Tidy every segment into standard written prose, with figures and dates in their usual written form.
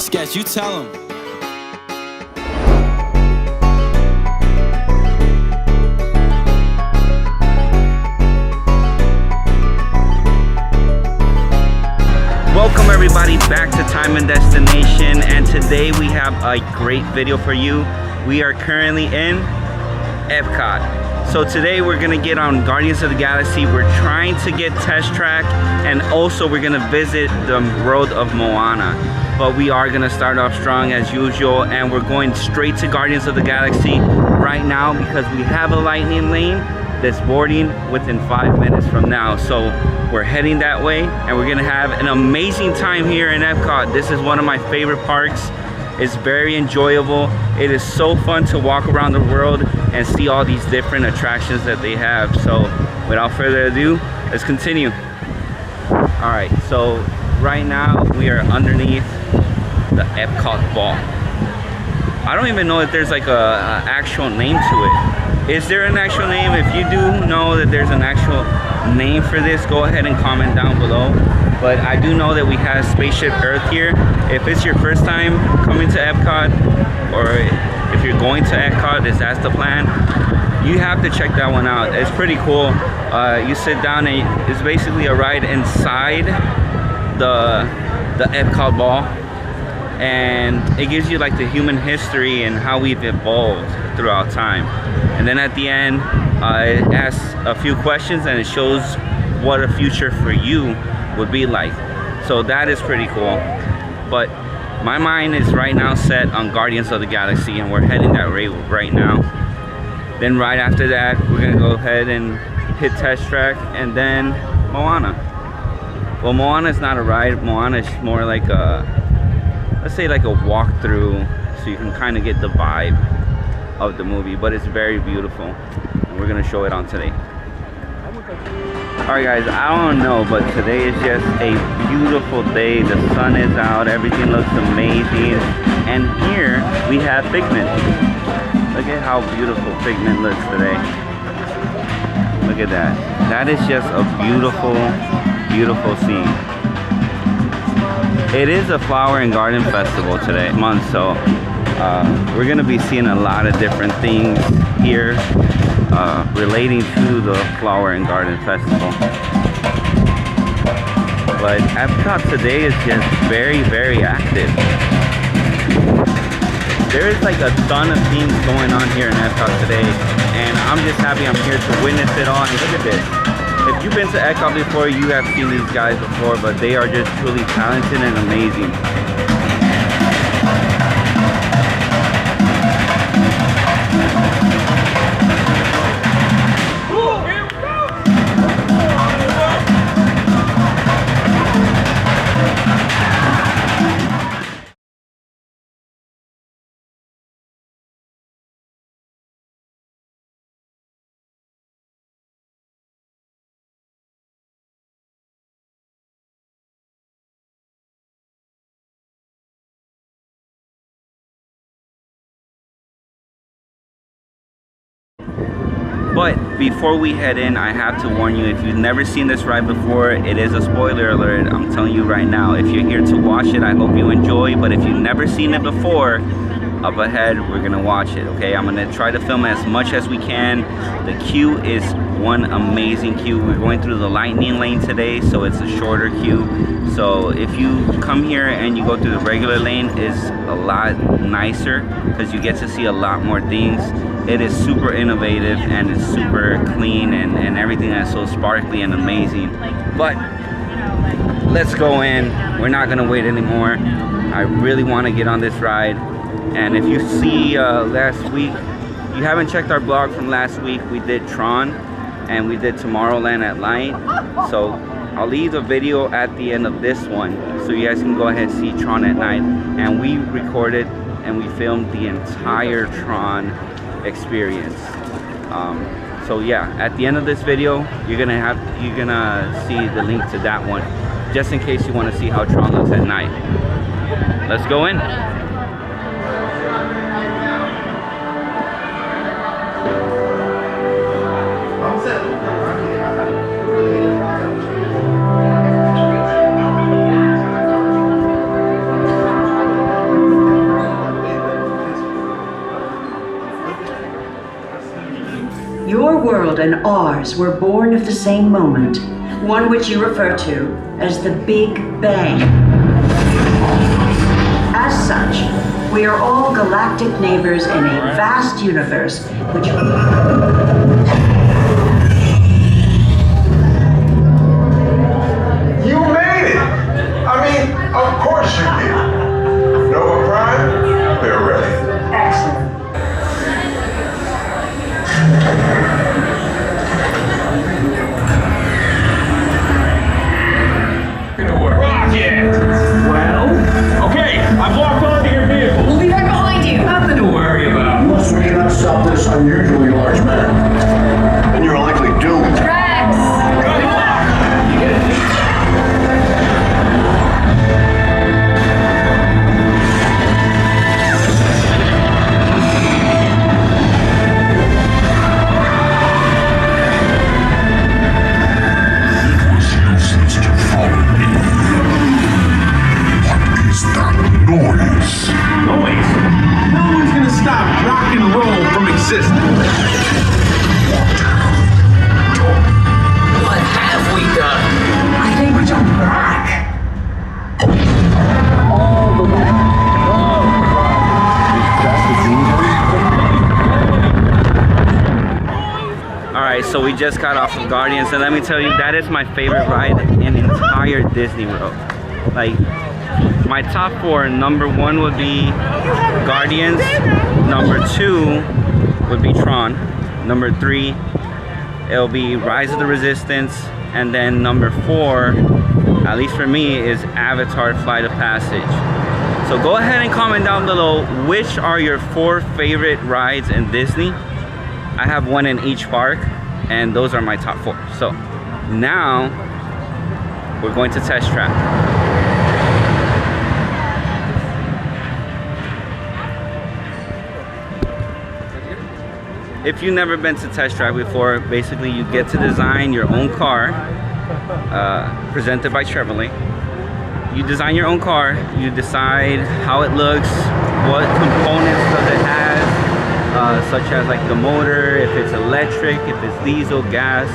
Sketch, you tell him. Welcome everybody back to Time and Destination, and today we have a great video for you. We are currently in Epcot. So today we're gonna get on Guardians of the Galaxy. We're trying to get Test Track, and also we're gonna visit the world of Moana. But we are gonna start off strong as usual, and we're going straight to Guardians of the Galaxy right now because we have a lightning lane that's boarding within 5 minutes from now. So we're heading that way, and we're gonna have an amazing time here in Epcot. This is one of my favorite parks. It's very enjoyable. It is so fun to walk around the world and see all these different attractions that they have. So without further ado, let's continue. All right, so right now we are underneath the Epcot ball. I don't even know if there's like a actual name to it. Is there an actual name? If you do know that there's an actual name for this, go ahead and comment down below. But I do know that we have Spaceship Earth here. If it's your first time coming to Epcot, or if you're going to Epcot, if that's the plan, you have to check that one out. It's pretty cool. You sit down and it's basically a ride inside the Epcot ball, and it gives you like the human history and how we've evolved throughout time. And then at the end, it asks a few questions and it shows what a future for you would be like. So that is pretty cool. But my mind is right now set on Guardians of the Galaxy, and we're heading that way right now. Then right after that, we're gonna go ahead and hit Test Track, and then Moana. Well, Moana is not a ride. Moana is more like a, let's say like a walkthrough, so you can kind of get the vibe of the movie. But it's very beautiful, and we're gonna show it on today. Alright guys, I don't know, but today is just a beautiful day. The sun is out, everything looks amazing. And here we have Figment. Look at how beautiful Figment looks today. Look at that. That is just a beautiful, beautiful scene. It is a flower and garden festival today, month, so we're gonna be seeing a lot of different things here relating to the Flower and Garden Festival. But Epcot today is just very, very active. There is like a ton of things going on here in Epcot today, and I'm just happy I'm here to witness it all. And look at this. If you've been to Epcot before, you have seen these guys before, but they are just truly talented and amazing. But before we head in, I have to warn you, if you've never seen this ride before, it is a spoiler alert. I'm telling you right now. If you're here to watch it, I hope you enjoy. But if you've never seen it before, up ahead, we're gonna watch it, okay? I'm gonna try to film as much as we can. The queue is one amazing queue. We're going through the lightning lane today, so it's a shorter queue. So if you come here and you go through the regular lane, it's a lot nicer because you get to see a lot more things. It is super innovative and it's super clean, and everything that's so sparkly and amazing. But let's go in. We're not gonna wait anymore. I really want to get on this ride. And if you see last week, you haven't checked our blog from last week, we did Tron and we did Tomorrowland at night. So I'll leave the video at the end of this one so you guys can go ahead and see Tron at night. And we recorded and we filmed the entire Tron experience. So yeah, at the end of this video, you're gonna see the link to that one, just in case you want to see how Tron looks at night. Let's go in. world and ours were born of the same moment, one which you refer to as the Big Bang. As such, we are all galactic neighbors in a vast universe which... You made it! I mean, of course you did. Nova Prime, they're ready. Excellent. Rocket! Well? Okay, I've locked onto your vehicle. We'll be right behind you. Nothing to worry about. Unless we cannot stop this unusually large man. And you're likely doomed. Rex! Good luck! Noise. Noise? No one's gonna stop rock and roll from existing. What have we done? I think we jumped back. Alright, so we just got off of Guardians, and let me tell you, that is my favorite ride in entire Disney World. Like, my top 4, number 1 would be Guardians, number 2 would be Tron, number 3 it'll be Rise of the Resistance, and then number 4, at least for me, is Avatar Flight of Passage. So go ahead and comment down below, which are your 4 favorite rides in Disney? I have one in each park, and those are my top 4. So now we're going to test track. If you've never been to Test Track before, basically you get to design your own car, presented by Chevrolet. You design your own car, you decide how it looks, what components does it have, such as like the motor, if it's electric, if it's diesel, gas.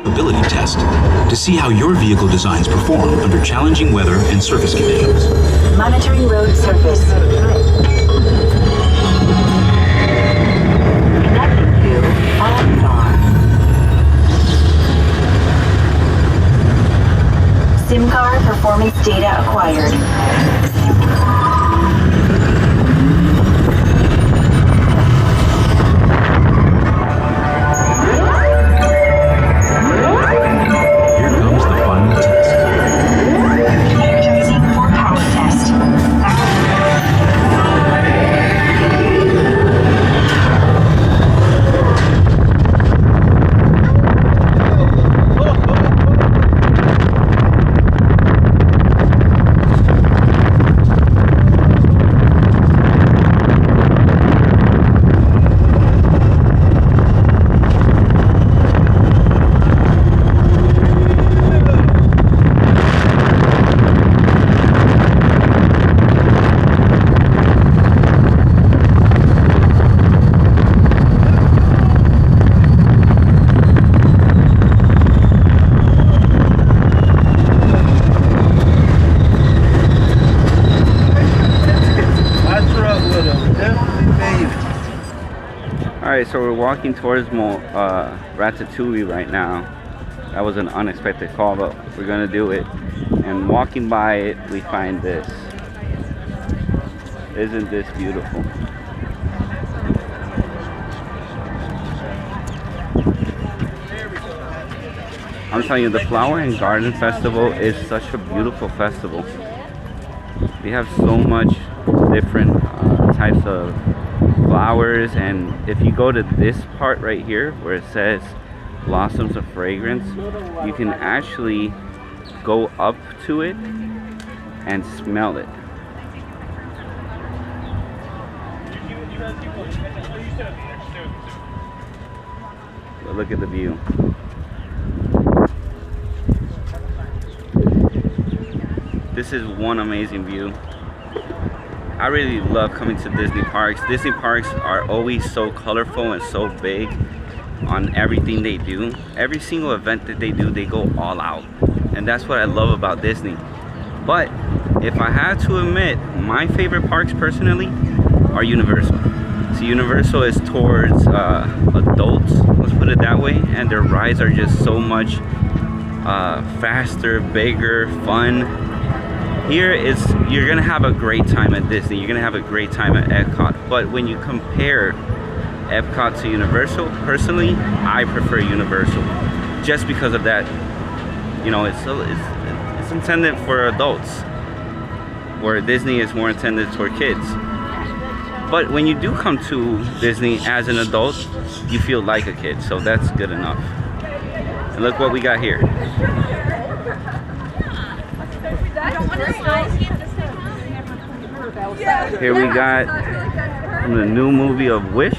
Ability test to see how your vehicle designs perform under challenging weather and surface conditions. Monitoring road surface. Connecting to All-Star. SIM card performance data acquired. Alright, so we're walking towards Ratatouille right now. That was an unexpected call, but we're gonna do it. And walking by it, we find this. Isn't this beautiful? I'm telling you, the Flower and Garden Festival is such a beautiful festival. We have so much different types of flowers, and if you go to this part right here where it says Blossoms of Fragrance, you can actually go up to it and smell it. But look at the view. This is one amazing view. I really love coming to Disney parks. Disney parks are always so colorful and so big on everything they do. Every single event that they do, they go all out. And that's what I love about Disney. But if I had to admit, my favorite parks personally are Universal. So Universal is towards adults, let's put it that way. And their rides are just so much faster, bigger, fun. Here you're gonna have a great time at Disney. You're gonna have a great time at Epcot. But when you compare Epcot to Universal, personally, I prefer Universal, just because of that. You know, it's intended for adults, where Disney is more intended for kids. But when you do come to Disney as an adult, you feel like a kid, so that's good enough. And look what we got here. Here we got from the new movie of Wish.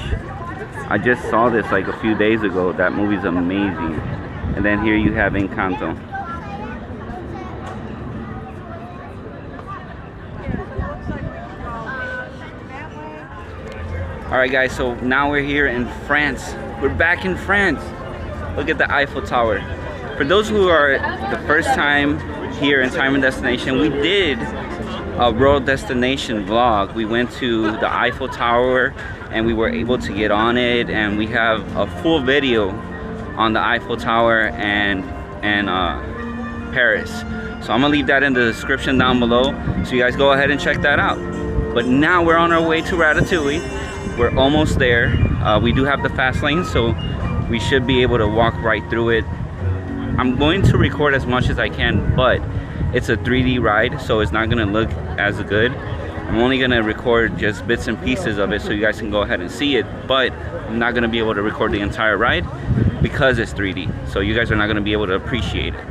I just saw this like a few days ago. That movie's amazing. And then here you have Encanto. Alright guys, so now we're here in France. We're back in France. Look at the Eiffel Tower. For those who are the first time here in Time and Destination, we did a world destination vlog. We went to the Eiffel Tower and we were able to get on it, and we have a full video on the Eiffel Tower and Paris. So I'm gonna leave that in the description down below, so you guys go ahead and check that out. But now we're on our way to Ratatouille. We're almost there. We do have the fast lane, so we should be able to walk right through it. I'm going to record as much as I can, but it's a 3D ride, so it's not gonna look as good. I'm only gonna record just bits and pieces of it so you guys can go ahead and see it, but I'm not gonna be able to record the entire ride because it's 3D. So you guys are not gonna be able to appreciate it.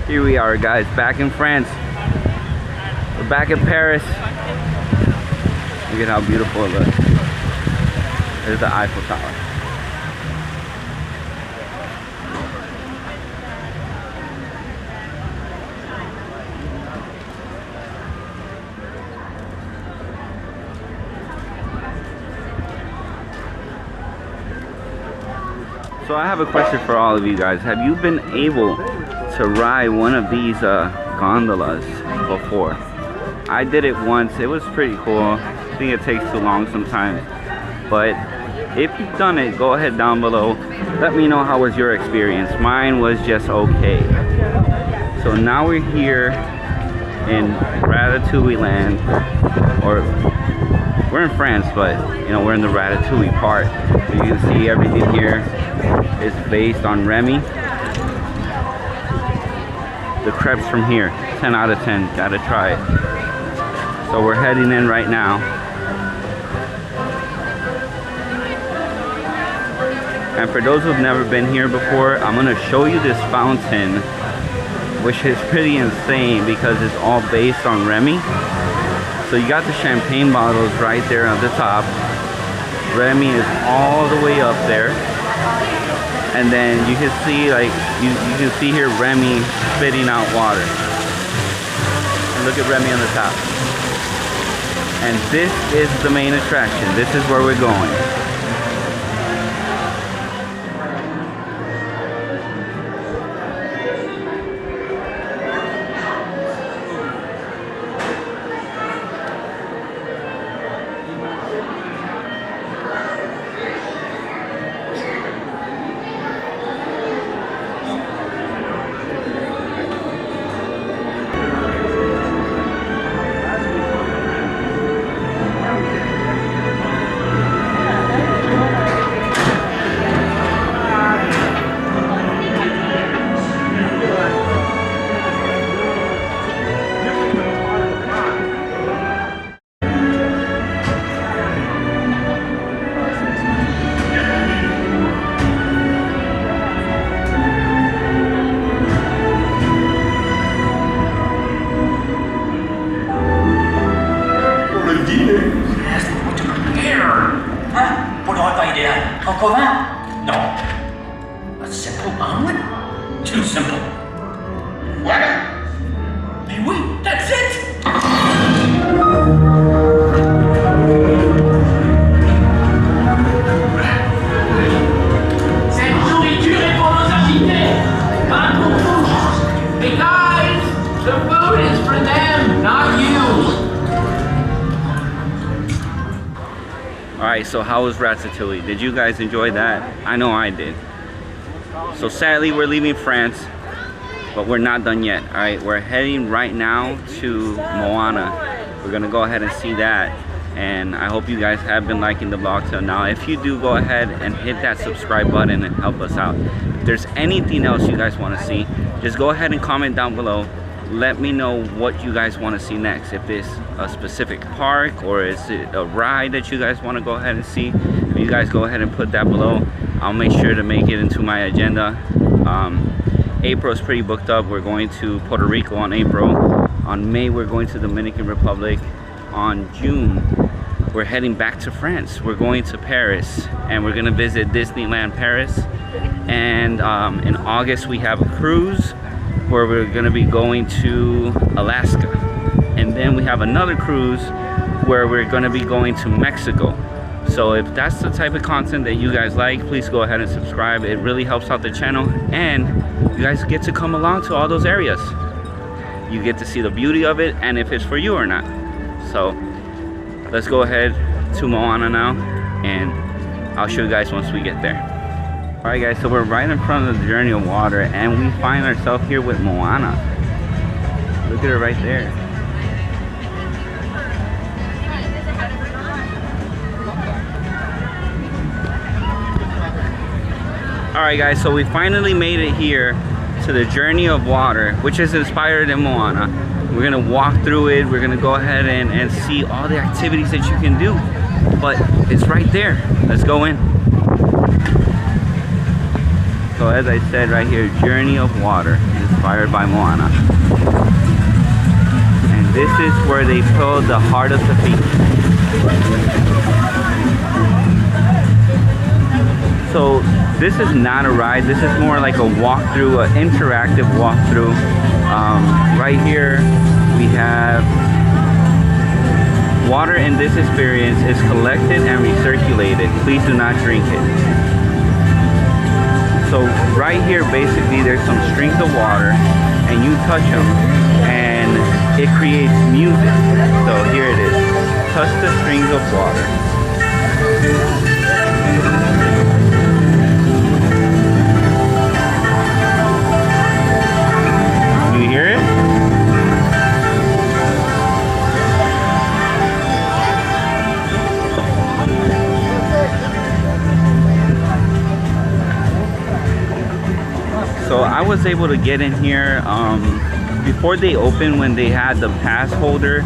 Here we are guys, back in France. We're back in Paris. Look at how beautiful it looks. There's the Eiffel Tower. So I have a question for all of you guys. Have you been able to ride one of these gondolas before? I did it once. It was pretty cool. I think it takes too long sometimes. But if you've done it, go ahead down below. Let me know how was your experience. Mine was just okay. So now we're here in Ratatouille land, or we're in France, but you know, we're in the Ratatouille part. So you can see everything here is based on Remy. The crepes from here, 10 out of 10, gotta try it. So we're heading in right now. And for those who've never been here before, I'm gonna show you this fountain, which is pretty insane because it's all based on Remy. So you got the champagne bottles right there at the top. Remy is all the way up there. And then you can see, like, you can see here Remy spitting out water. And look at Remy on the top. And this is the main attraction. This is where we're going. Hein? Pour n'aurait pas idéal. Coq au vin? Non. A simple omelet? Too simple. What? Mais oui, that's it! Cette nourriture est pour nos invités, pas pour vous. Hey guys, the food is for them, not you. Alright, so how was Ratatouille? Did you guys enjoy that? I know I did. So sadly, we're leaving France, but we're not done yet. Alright, we're heading right now to Moana. We're gonna go ahead and see that. And I hope you guys have been liking the vlog till now. If you do, go ahead and hit that subscribe button and help us out. If there's anything else you guys want to see, just go ahead and comment down below. Let me know what you guys want to see next. If it's a specific park or is it a ride that you guys want to go ahead and see. If you guys go ahead and put that below, I'll make sure to make it into my agenda. April is pretty booked up. We're going to Puerto Rico on April. On May, we're going to Dominican Republic. On June, we're heading back to France. We're going to Paris and we're gonna visit Disneyland Paris. And in August, we have a cruise where we're gonna be going to Alaska. And then we have another cruise where we're gonna be going to Mexico. So if that's the type of content that you guys like, please go ahead and subscribe. It really helps out the channel and you guys get to come along to all those areas. You get to see the beauty of it and if it's for you or not. So let's go ahead to Moana now and I'll show you guys once we get there. Alright guys, so we're right in front of the Journey of Water and we find ourselves here with Moana. Look at her right there. Alright guys, so we finally made it here to the Journey of Water, which is inspired in Moana. We're gonna walk through it. We're gonna go ahead and see all the activities that you can do. But it's right there. Let's go in. So as I said right here, Journey of Water, inspired by Moana. And this is where they pulled the heart of the feet. So this is not a ride. This is more like a walkthrough, an interactive walkthrough. Right here we have water in this experience is collected and recirculated. Please do not drink it. So right here basically there's some strings of water and you touch them and it creates music. So here it is. Touch the strings of water. You hear it? So I was able to get in here before they opened when they had the pass holder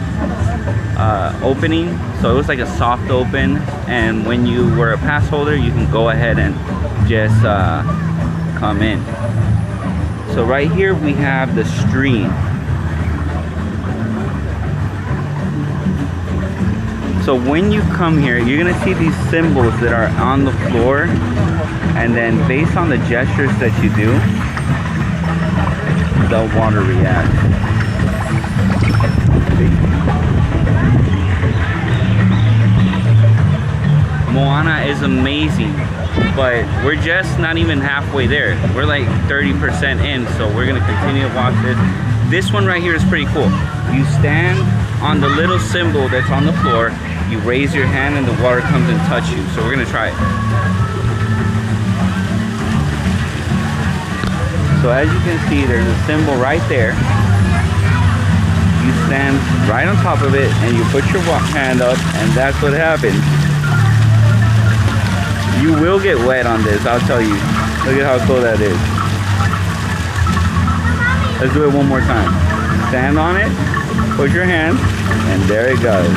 opening. So it was like a soft open and when you were a pass holder you can go ahead and just come in. So right here we have the stream. So when you come here, you're gonna see these symbols that are on the floor, and then based on the gestures that you do, the water reacts. Moana is amazing, but we're just not even halfway there. We're like 30% in, so we're gonna continue to watch this. This one right here is pretty cool. You stand on the little symbol that's on the floor, you raise your hand and the water comes and touches you. So we're gonna try it. So as you can see, there's a symbol right there. You stand right on top of it and you put your hand up and that's what happens. You will get wet on this, I'll tell you. Look at how cool that is. Let's do it one more time. Stand on it, put your hand, and there it goes.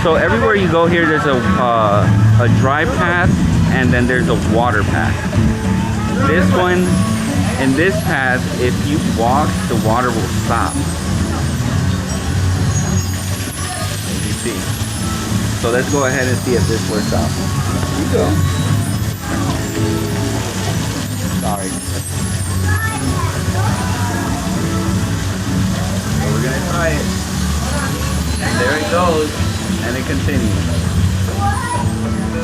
So everywhere you go here, there's a dry path and then there's a water path. This one, in this path, if you walk, the water will stop. As you see. So let's go ahead and see if this works out. Here you go. Sorry. So we're gonna try it. And there it goes. And it continues.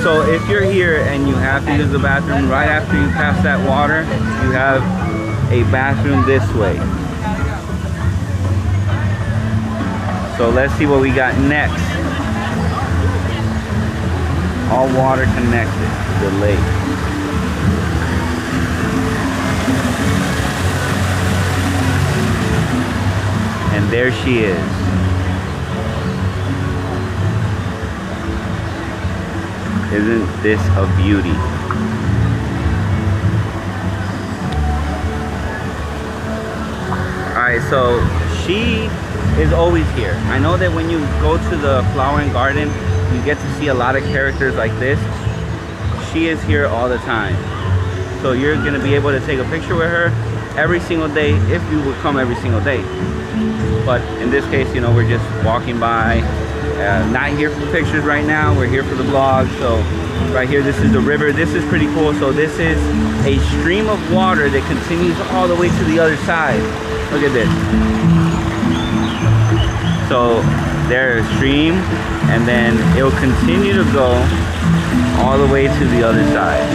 So if you're here and you have to use the bathroom, right after you pass that water, you have a bathroom this way. So let's see what we got next. All water connected to the lake. And there she is. Isn't this a beauty? Alright, so she is always here. I know that when you go to the flower and garden, you get to see a lot of characters like this. She is here all the time. So you're gonna be able to take a picture with her every single day if you would come every single day. But in this case, you know, we're just walking by. Not here for the pictures right now, we're here for the vlog. So right here, this is the river. This is pretty cool. So this is a stream of water that continues all the way to the other side. Look at this. So there's a stream, and then it will continue to go all the way to the other side.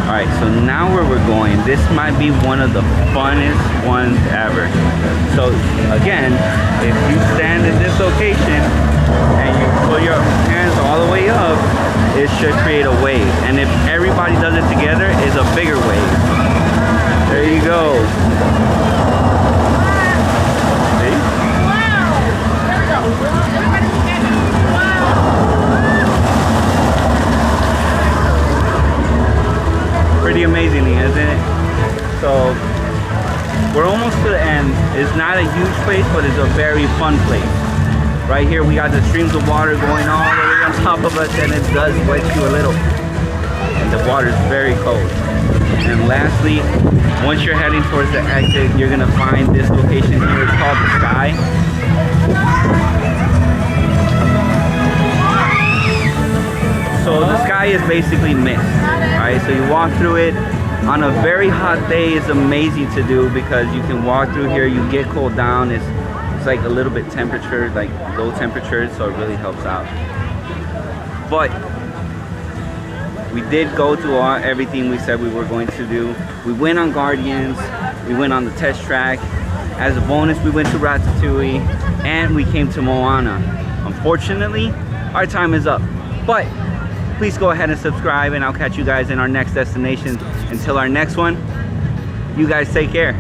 Alright, so now where we're going, this might be one of the funnest ones ever. So again, if you stand in this location and you put your hands all the way up, it should create a wave. And if everybody does it together, it's a bigger wave. There you go. See? Wow! There we go. Everybody together. Wow! Pretty amazing, isn't it? So we're almost to the end. It's not a huge place, but it's a very fun place. Right here we got the streams of water going all the way on top of us, and it does wet you a little. And the water is very cold. And lastly, once you're heading towards the exit, you're gonna find this location here. It's called the Sky. So the sky is basically mist. Alright, so you walk through it on a very hot day. It's amazing to do because you can walk through here, you get cooled down. It's like a little bit temperature, like low temperatures, so it really helps out. But we did go to everything we said we were going to do. We went on Guardians, we went on the test track. As a bonus, we went to Ratatouille, and we came to Moana. Unfortunately, our time is up. But please go ahead and subscribe, and I'll catch you guys in our next destination. Until our next one, you guys take care.